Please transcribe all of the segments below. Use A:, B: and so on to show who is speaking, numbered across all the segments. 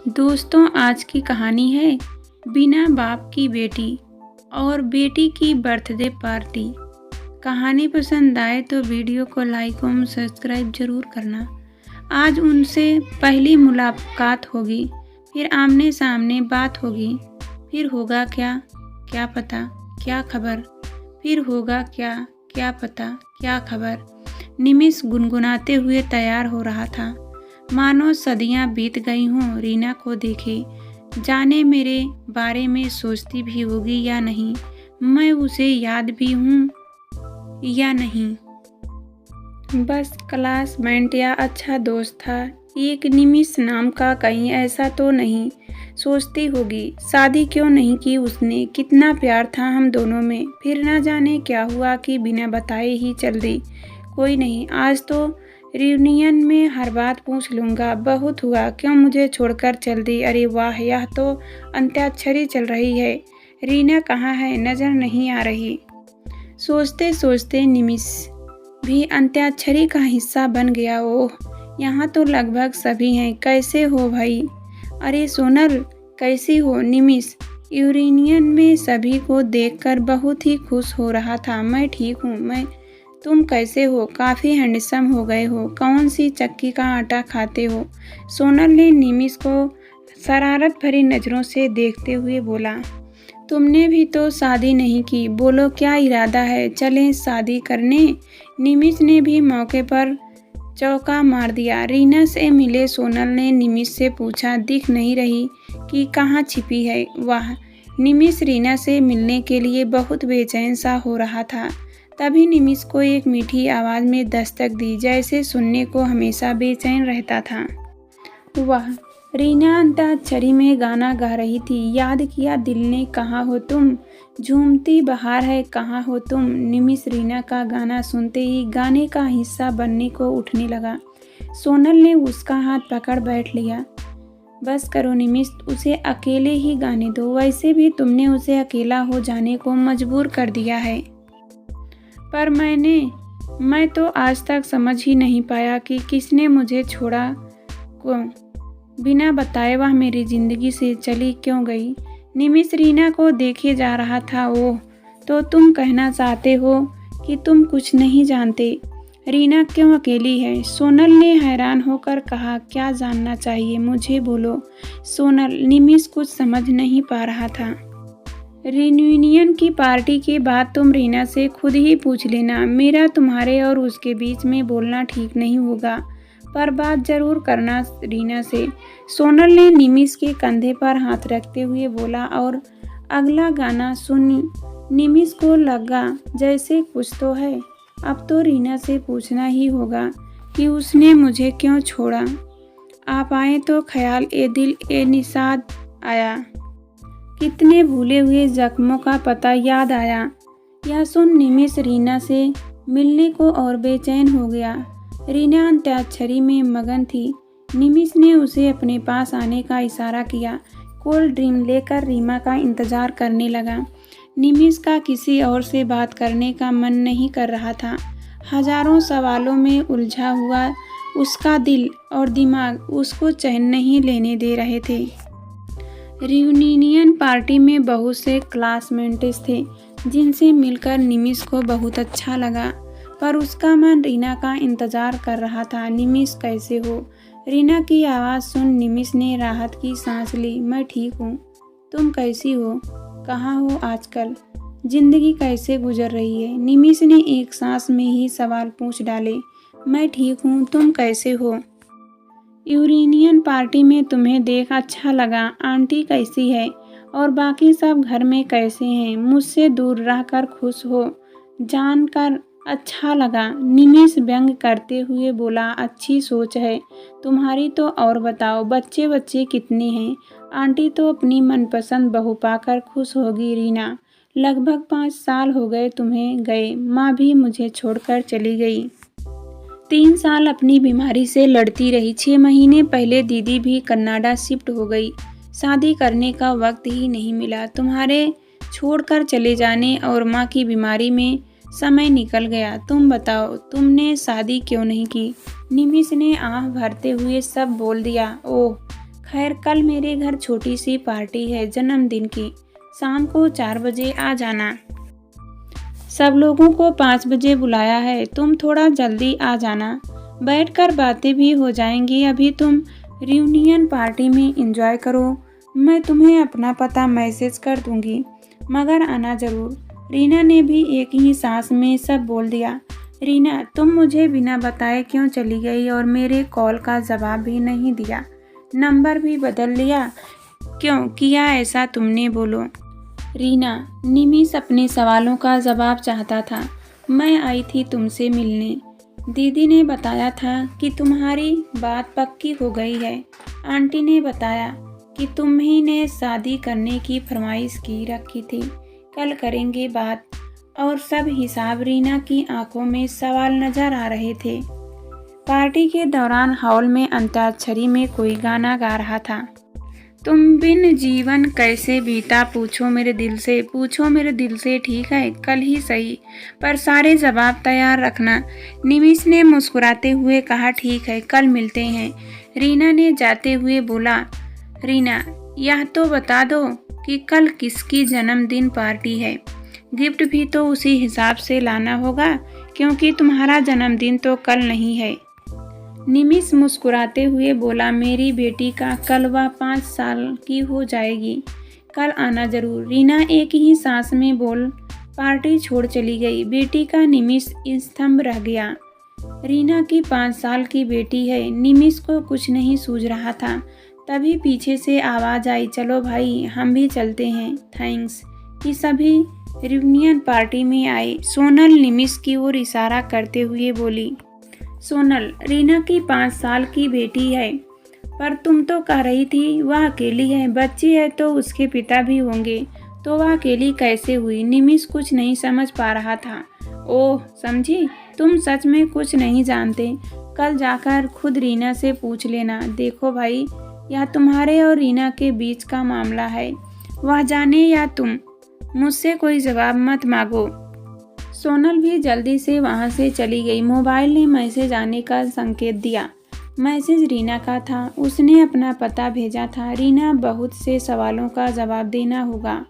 A: दोस्तों, आज की कहानी है बिना बाप की बेटी और बेटी की बर्थडे पार्टी। कहानी पसंद आए तो वीडियो को लाइक और सब्सक्राइब जरूर करना। आज उनसे पहली मुलाकात होगी, फिर आमने सामने बात होगी, फिर होगा क्या क्या पता क्या खबर, फिर होगा क्या क्या पता क्या खबर। निमिष गुनगुनाते हुए तैयार हो रहा था, मानो सदियां बीत गई हों रीना को देखे। जाने मेरे बारे में सोचती भी होगी या नहीं, मैं उसे याद भी हूँ या नहीं। बस क्लासमेट या अच्छा दोस्त था, एक निमिष नाम का, कहीं ऐसा तो नहीं। सोचती होगी शादी क्यों नहीं की उसने, कितना प्यार था हम दोनों में, फिर ना जाने क्या हुआ कि बिना बताए ही चल दी। कोई नहीं, आज तो रियूनियन में हर बात पूछ लूँगा। बहुत हुआ, क्यों मुझे छोड़कर चल दी। अरे वाह, यह तो अंत्याक्षरी चल रही है। रीना कहाँ है, नज़र नहीं आ रही। सोचते सोचते निमिष भी अंत्याक्षरी का हिस्सा बन गया। ओह, यहाँ तो लगभग सभी हैं। कैसे हो भाई? अरे सोनल, कैसी हो? निमिष यूरेनियन में सभी को देखकर बहुत ही खुश हो रहा था। मैं ठीक हूँ, तुम कैसे हो? काफ़ी हैंडसम हो गए हो। कौन सी चक्की का आटा खाते हो? सोनल ने निमिष को शरारत भरी नज़रों से देखते हुए बोला। तुमने भी तो शादी नहीं की, बोलो क्या इरादा है? चलें शादी करने? निमिष ने भी मौके पर चौका मार दिया। रीना से मिले? सोनल ने निमिष से पूछा। दिख नहीं रही कि कहाँ छिपी है। वाह, निमिष रीना से मिलने के लिए बहुत बेचैन सा हो रहा था। तभी निमिष को एक मीठी आवाज़ में दस्तक दी, जैसे सुनने को हमेशा बेचैन रहता था। वाह, रीना अंताक्षरी में गाना गा रही थी। याद किया दिल ने, कहाँ हो तुम? झूमती बहार है, कहाँ हो तुम? निमिष रीना का गाना सुनते ही गाने का हिस्सा बनने को उठने लगा। सोनल ने उसका हाथ पकड़ बैठ लिया। बस करो निमिष, उसे अकेले ही गाने दो। वैसे भी तुमने उसे अकेला हो जाने को मजबूर कर दिया है। पर मैं तो आज तक समझ ही नहीं पाया कि किसने मुझे छोड़ा को बिना बताए वह मेरी ज़िंदगी से चली क्यों गई। निमिष रीना को देखे जा रहा था। ओह, तो तुम कहना चाहते हो कि तुम कुछ नहीं जानते? रीना क्यों अकेली है? सोनल ने हैरान होकर कहा। क्या जानना चाहिए मुझे, बोलो। सोनल, निमिष कुछ समझ नहीं पा रहा था। रियूनियन की पार्टी के बाद तुम रीना से खुद ही पूछ लेना। मेरा तुम्हारे और उसके बीच में बोलना ठीक नहीं होगा, पर बात जरूर करना रीना से। सोनल ने निमिष के कंधे पर हाथ रखते हुए बोला। और अगला गाना सुनी निमिष को लगा जैसे कुछ तो है। अब तो रीना से पूछना ही होगा कि उसने मुझे क्यों छोड़ा। आप आए तो ख्याल ए दिल ए निषाद आया, कितने भूले हुए जख्मों का पता याद आया। यह सुन निमिष रीना से मिलने को और बेचैन हो गया। रीना अंत्याक्षरी में मगन थी। निमिष ने उसे अपने पास आने का इशारा किया। कोल्ड ड्रिंक लेकर रीमा का इंतजार करने लगा। निमिष का किसी और से बात करने का मन नहीं कर रहा था। हजारों सवालों में उलझा हुआ उसका दिल और दिमाग उसको चैन नहीं लेने दे रहे थे। रियूनियन पार्टी में बहुत से क्लासमेट्स थे जिनसे मिलकर निमिष को बहुत अच्छा लगा, पर उसका मन रीना का इंतजार कर रहा था। निमिष कैसे हो? रीना की आवाज़ सुन निमिष ने राहत की सांस ली। मैं ठीक हूँ, तुम कैसी हो? कहाँ हो आजकल? जिंदगी कैसे गुजर रही है? निमिष ने एक सांस में ही सवाल पूछ डाले। मैं ठीक हूँ, तुम कैसे हो? यूरेनियन पार्टी में तुम्हें देख अच्छा लगा। आंटी कैसी है और बाकी सब घर में कैसे हैं? मुझसे दूर रहकर खुश हो जानकर अच्छा लगा। निमिष व्यंग करते हुए बोला। अच्छी सोच है तुम्हारी, तो और बताओ बच्चे कितने हैं? आंटी तो अपनी मनपसंद बहू पाकर खुश होगी। रीना, लगभग 5 साल हो गए तुम्हें गए, माँ भी मुझे छोड़कर चली गई। 3 साल अपनी बीमारी से लड़ती रही। 6 महीने पहले दीदी भी कनाडा शिफ्ट हो गई। शादी करने का वक्त ही नहीं मिला। तुम्हारे छोड़कर चले जाने और माँ की बीमारी में समय निकल गया। तुम बताओ, तुमने शादी क्यों नहीं की? निमिष ने आह भरते हुए सब बोल दिया। ओह, खैर कल मेरे घर छोटी सी पार्टी है जन्मदिन की, शाम को 4 बजे आ जाना। सब लोगों को 5 बजे बुलाया है, तुम थोड़ा जल्दी आ जाना। बैठकर बातें भी हो जाएंगी। अभी तुम रियूनियन पार्टी में एंजॉय करो, मैं तुम्हें अपना पता मैसेज कर दूंगी, मगर आना ज़रूर। रीना ने भी एक ही सांस में सब बोल दिया। रीना, तुम मुझे बिना बताए क्यों चली गई और मेरे कॉल का जवाब भी नहीं दिया? नंबर भी बदल लिया, क्यों किया ऐसा तुमने? बोलो। रीना, निमिष अपने सवालों का जवाब चाहता था। मैं आई थी तुमसे मिलने। दीदी ने बताया था कि तुम्हारी बात पक्की हो गई है। आंटी ने बताया कि तुम ही ने शादी करने की फरमाइश की रखी थी, कल करेंगे बात। और सब हिसाब। रीना की आंखों में सवाल नजर आ रहे थे। पार्टी के दौरान हॉल में अंताक्षरी में कोई गाना गा रहा था। तुम बिन जीवन कैसे बीता, पूछो मेरे दिल से, पूछो मेरे दिल से, ठीक है कल ही सही, पर सारे जवाब तैयार रखना। निमिष ने मुस्कुराते हुए कहा, ठीक है कल मिलते हैं। रीना ने जाते हुए बोला, रीना यह तो बता दो कि कल किसकी जन्मदिन पार्टी है? गिफ्ट भी तो उसी हिसाब से लाना होगा, क्योंकि तुम्हारा जन्मदिन तो कल नहीं है। निमिष मुस्कुराते हुए बोला, मेरी बेटी का कल वह 5 साल की हो जाएगी, कल आना जरूर। रीना एक ही सांस में बोल पार्टी छोड़ चली गई। बेटी का निमिष स्तंभ रह गया। रीना की 5 साल की बेटी है। निमिष को कुछ नहीं सूझ रहा था। तभी पीछे से आवाज आई, चलो भाई हम भी चलते हैं। थैंक्स। कि सभी रियूनियन पार्टी में आए। सोनल निमिष की ओर इशारा करते हुए बोली, सोनल, रीना की 5 साल की बेटी है, पर तुम तो कह रही थी वह अकेली है। बच्ची है तो उसके पिता भी होंगे, तो वह अकेली कैसे हुई? निमिष कुछ नहीं समझ पा रहा था। ओह समझी, तुम सच में कुछ नहीं जानते। कल जाकर खुद रीना से पूछ लेना। देखो भाई, यह तुम्हारे और रीना के बीच का मामला है, वह जाने या तुम। मुझसे कोई जवाब मत मांगो। सोनल भी जल्दी से वहां से चली गई। मोबाइल ने मैसेज आने का संकेत दिया। मैसेज रीना का था। उसने अपना पता भेजा था। रीना, बहुत से सवालों का जवाब देना होगा।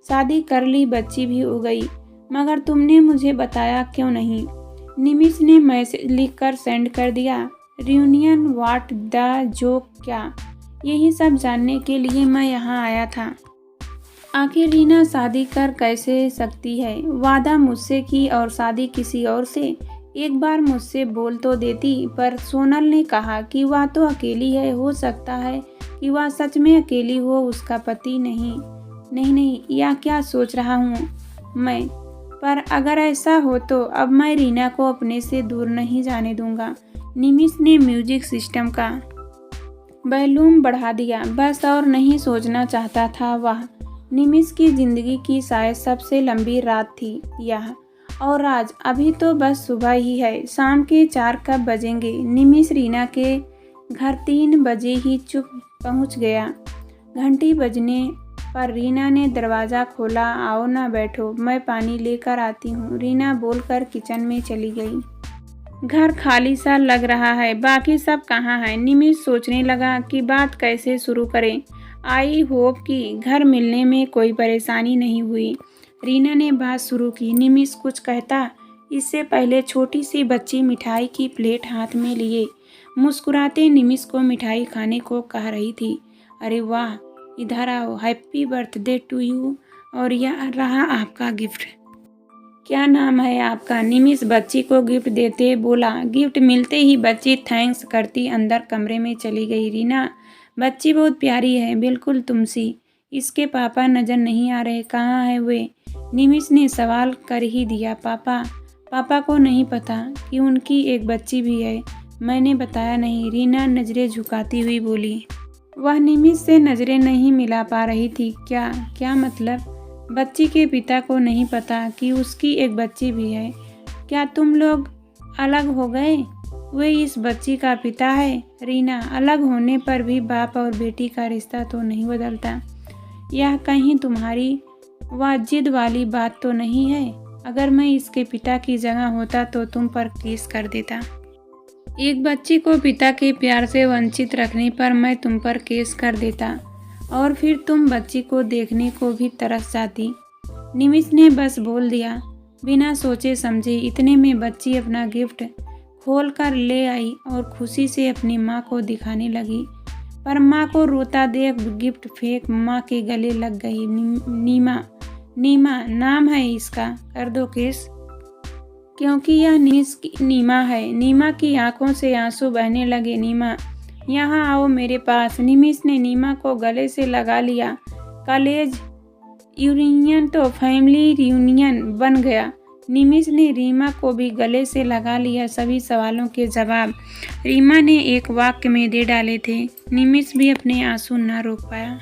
A: शादी कर ली, बच्ची भी हो गई, मगर तुमने मुझे बताया क्यों नहीं? निमिष ने मैसेज लिखकर सेंड कर दिया। रियूनियन व्हाट द जोक, क्या? यही सब जानने के लिए मैं यहाँ आया था। आखिर रीना शादी कर कैसे सकती है? वादा मुझसे की और शादी किसी और से। एक बार मुझसे बोल तो देती। पर सोनल ने कहा कि वह तो अकेली है, हो सकता है कि वह सच में अकेली हो, उसका पति नहीं। नहीं, यह क्या सोच रहा हूँ मैं? पर अगर ऐसा हो तो अब मैं रीना को अपने से दूर नहीं जाने दूंगा। निमिष ने म्यूजिक सिस्टम का वॉल्यूम बढ़ा दिया। बस और नहीं सोचना चाहता था वह। निमिष की जिंदगी की शायद सबसे लंबी रात थी यह। और आज अभी तो बस सुबह ही है। शाम के 4 कब बजेंगे? निमिष रीना के घर 3 बजे ही चुप पहुंच गया। घंटी बजने पर रीना ने दरवाज़ा खोला। आओ ना बैठो, मैं पानी लेकर आती हूँ, रीना बोलकर किचन में चली गई। घर खाली सा लग रहा है, बाकी सब कहाँ है? निमिष सोचने लगा कि बात कैसे शुरू करें। आई होप कि घर मिलने में कोई परेशानी नहीं हुई। रीना ने बात शुरू की। निमिष कुछ कहता इससे पहले छोटी सी बच्ची मिठाई की प्लेट हाथ में लिए मुस्कुराते निमिष को मिठाई खाने को कह रही थी। अरे वाह, इधर आओ, हैप्पी बर्थडे टू यू, और यह रहा आपका गिफ्ट। क्या नाम है आपका? निमिष बच्ची को गिफ्ट देते बोला। गिफ्ट मिलते ही बच्ची थैंक्स करती अंदर कमरे में चली गई। रीना, बच्ची बहुत प्यारी है, बिल्कुल तुमसी। इसके पापा नज़र नहीं आ रहे, कहाँ है वे? निमिष ने सवाल कर ही दिया। पापा को नहीं पता कि उनकी एक बच्ची भी है? मैंने बताया नहीं, रीना नज़रें झुकाती हुई बोली। वह निमिष से नज़रें नहीं मिला पा रही थी। क्या मतलब? बच्ची के पिता को नहीं पता कि उसकी एक बच्ची भी है? क्या तुम लोग अलग हो गए? वे इस बच्ची का पिता है? रीना, अलग होने पर भी बाप और बेटी का रिश्ता तो नहीं बदलता। यह कहीं तुम्हारी वह जिद वाली बात तो नहीं है? अगर मैं इसके पिता की जगह होता तो तुम पर केस कर देता। एक बच्ची को पिता के प्यार से वंचित रखने पर मैं तुम पर केस कर देता और फिर तुम बच्ची को देखने को भी तरस जाती। निमिष ने बस बोल दिया, बिना सोचे समझे। इतने में बच्ची अपना गिफ्ट खोल कर ले आई और खुशी से अपनी माँ को दिखाने लगी, पर माँ को रोता देख गिफ्ट फेंक माँ के गले लग गई। नीमा नाम है इसका, कर दो केस, क्योंकि यह नीमा है। नीमा की आंखों से आंसू बहने लगे। नीमा, यहाँ आओ मेरे पास। निमिष ने नीमा को गले से लगा लिया। कॉलेज यूनियन तो फैमिली रियूनियन बन गया। निमिष ने रीमा को भी गले से लगा लिया। सभी सवालों के जवाब रीमा ने एक वाक्य में दे डाले थे। निमिष भी अपने आंसू न रोक पाया।